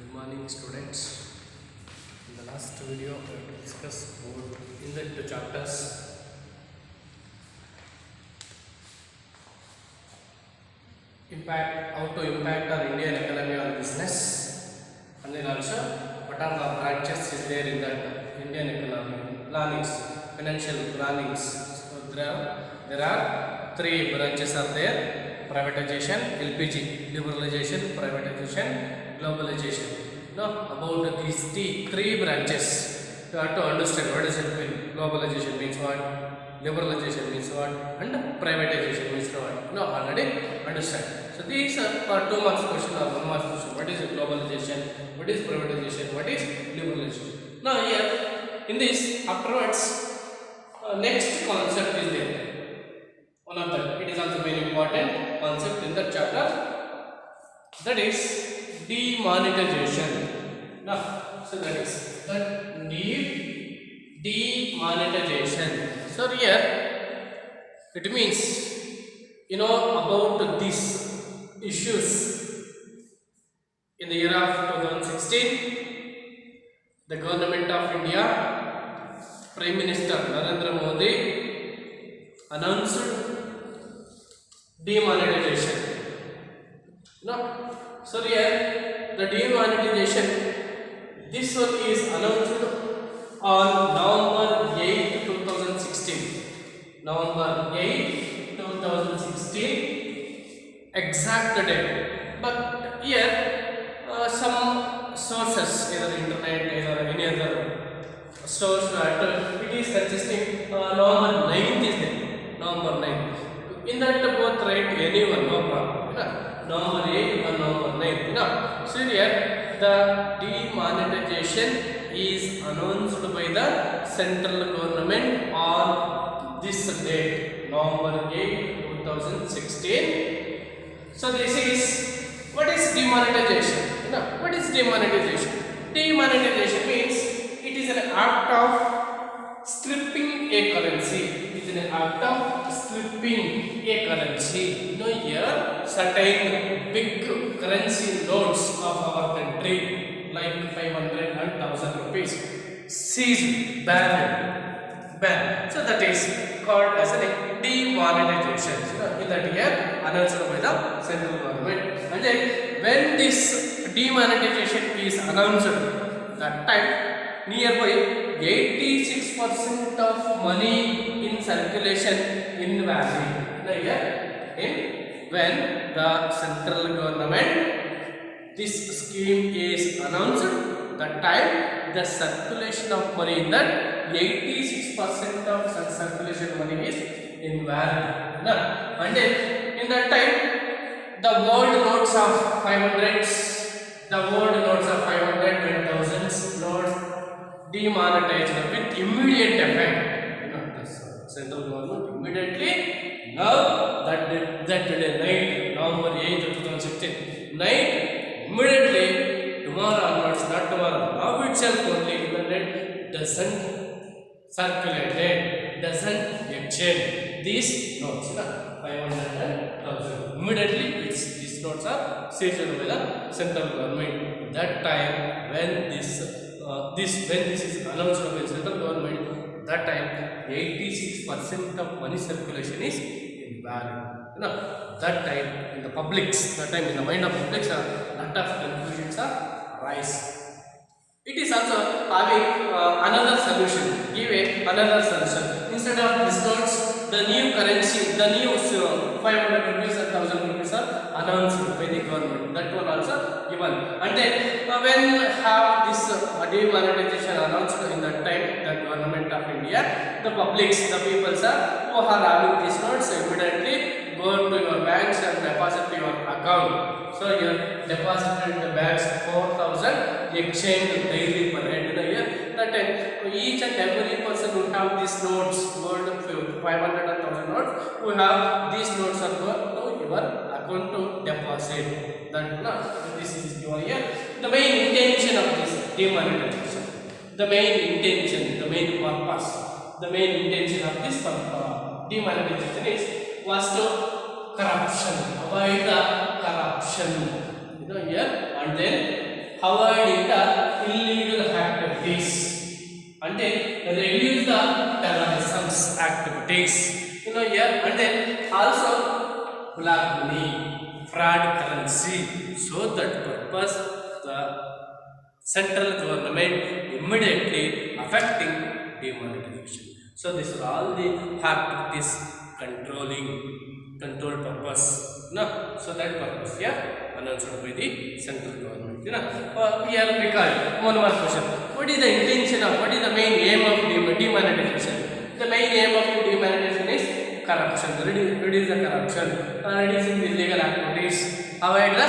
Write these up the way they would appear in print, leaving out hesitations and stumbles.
Good morning, students. In the last video, I will discuss about in the two chapters. Impact, how to impact our Indian economy or business, and then also what are the branches is there in that Indian economy, plannings, financial plannings. So there are three branches are there: privatization, LPG, liberalization, privatization, globalization. Now about these three branches, you have to understand what does it mean. Globalization means what, liberalization means what, and privatization means what. No, already understand. So these are 2 marks question or 1 marks question. What is globalization? What is privatization? What is liberalization? Now here in this afterwards, next concept is there. One of them. It is also very important concept in the chapter. That is demonetization. Now, so that is that demonetization. So here it means about these issues in the year of 2016, the government of India, Prime Minister Narendra Modi announced demonetization. So here the demonetization, this one is announced on November 8, 2016. November 8, 2016. Exact date, but here some sources, either internet, either any other source, it is consisting November 9th is there. November 9th. In that both write anyone, no problem. November 8th or November 9th. So here the demonetization is announced by the central government on this date, November 8, 2016. So this is, what is demonetization? What is demonetization? Demonetization means it is an act of stripping a currency. It is an act of stripping a currency. Here certain big currency notes of our country like 500 and 1000 rupees seized, banned. So that is called as a demonetization. In that year announced by the central government. And then when this demonetization is announced, that time nearby 86% of money in circulation in value. When the central government this scheme is announced, that time the circulation of money in that 86% of circulation money is in value. And then in that time the world notes of 500s, the world notes of 500 and thousands notes demonetized with immediate effect. The central government immediately, now that day night, November 8, 2016 night, immediately tomorrow onwards, not tomorrow, now itself only internet doesn't circulate, doesn't exchange these notes, 500 and 1000. Immediately these notes are seized by the central government. That time when this is announced by the central government, that time 86% of money circulation is invalid. That time in the publics, that time in the mind of publics, a lot of confusions are rise. It is also having another solution. Give another solution. Instead of these notes, the new currency, the new 500 rupees and 1000 rupees are announced by the government. That one also given. And then when have this demonetization announced in that time, the government of India, the publics, the people who are having these notes immediately go to your banks and deposit your account. So you deposited in the banks 4,000 exchange daily per head. That time each and every person who have these notes, world 500 and 1000 notes, who have these notes are go to your account to deposit. That this is your here. The main intention of this demonetization, the main intention, the main purpose, the main intention of this demonetization was to corruption, avoid the corruption. Here, and then avoiding the illegal activities. And then reduce the terrorism activities. You know here, and then also black money, fraud currency. So that purpose the central government immediately affecting demonetization. So these are all the activities control purpose. No, so that purpose here announced by the central government. You know, here recall one more question. What is the intention of? What is the main aim of demonetization? The main aim of demonetization is corruption. Reduce the corruption, reducing the illegal activities, avoid the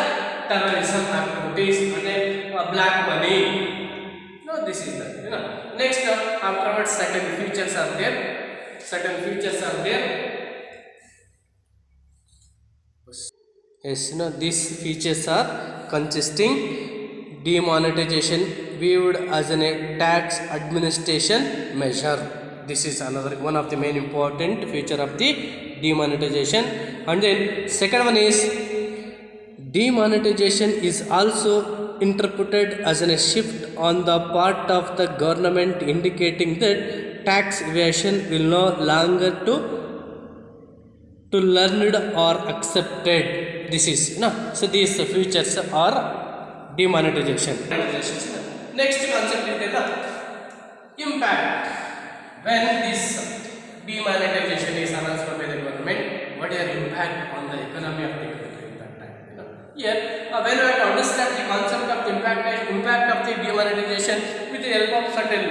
terrorism activities, and then black money. No, this is the, you know. Next, afterwards, certain features are there. Yes, you know, these features are consisting demonetization viewed as a tax administration measure. This is another one of the main important feature of the demonetization. And then second one is demonetization is also interpreted as a shift on the part of the government, indicating that tax evasion will no longer to learned or accepted. This is, you know, so these features are demonetization. Next concept is the impact. When this demonetization is announced by the government, what is the impact on the economy of the country at that time? You know, here, when we have to understand the concept of the impact of the demonetization with the help of certain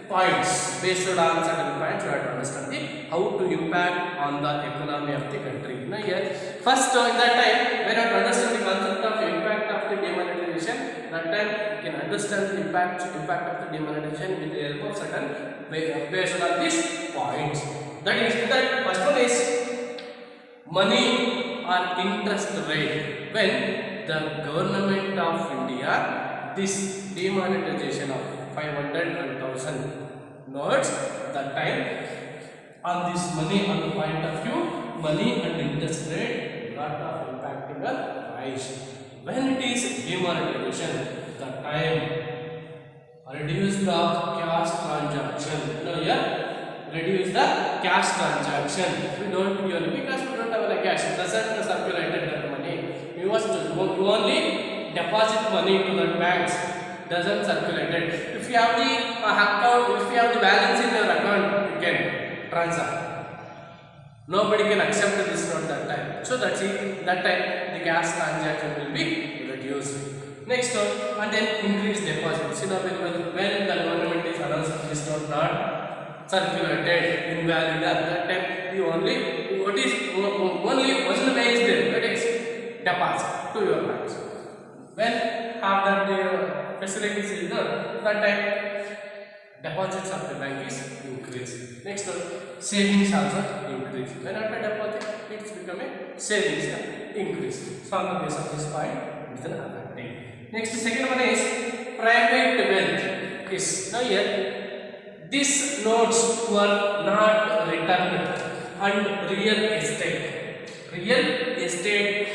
points, based on certain points, we have to understand the how to impact on the economy of the country. You know, here, first in that time, when we have to understand the concept of impact of the demonetization, that time you can understand the impact of the demonetization with the help of certain based on these points. That is, that first one is money or interest rate. When the government of India, this demonetization of 500 and 1000 notes, that time on this money, on the point of view, money and interest rate, lot of impacting the price. When it is demonetization, the time reduce the cash transaction. You know, yeah, reduce the cash transaction. We don't give because we don't have a cash. It doesn't circulate that money. You only deposit money to the banks. Doesn't circulate it. If you have the account, if you have the balance in your account, you can transact. Nobody can accept this note that time. So that's it. That time the cash transaction will be reduced. Next one, and then increase deposits. You know, when the government is announced this note not circulated, invalid, at that time you only only one way is there. That is deposit to your banks. When after the facilities is done, that time deposits of the bank is increased. Next one, savings also increase. When after deposit, it's becoming savings increase. So on the basis of this point, it is an affecting. Next, second one is private wealth. Is now here these notes were not returned, and real estate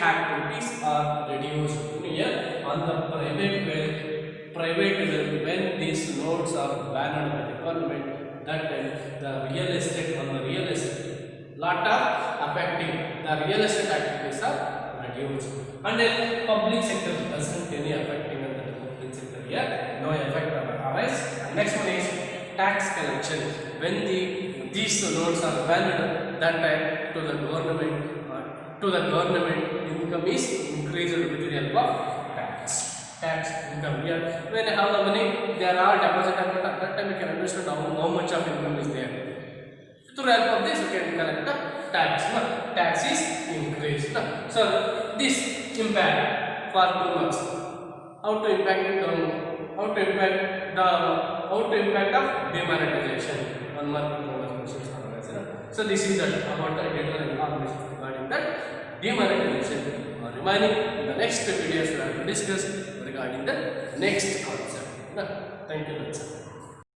activities are reduced. Here on the private wealth, when these notes are banned by the government, that time the real estate lot of affecting the real estate activities are reduced. And then public sector doesn't any affecting on the public sector here, no effect arise. And next one is tax collection. When these notes are valid, that time to the government income is increased with the help of tax income. Here when you have the money, they are all deposited at that time you can understand how much of income is there. Through help of this you can collect the tax. Tax is increased. So this impact for 2 months. How to impact of demonetization. 1 mark, 2 mark questions. So this is that about the detailed information regarding that demonetization. Remaining in the next videos we have to discuss regarding the next concept. Thank you.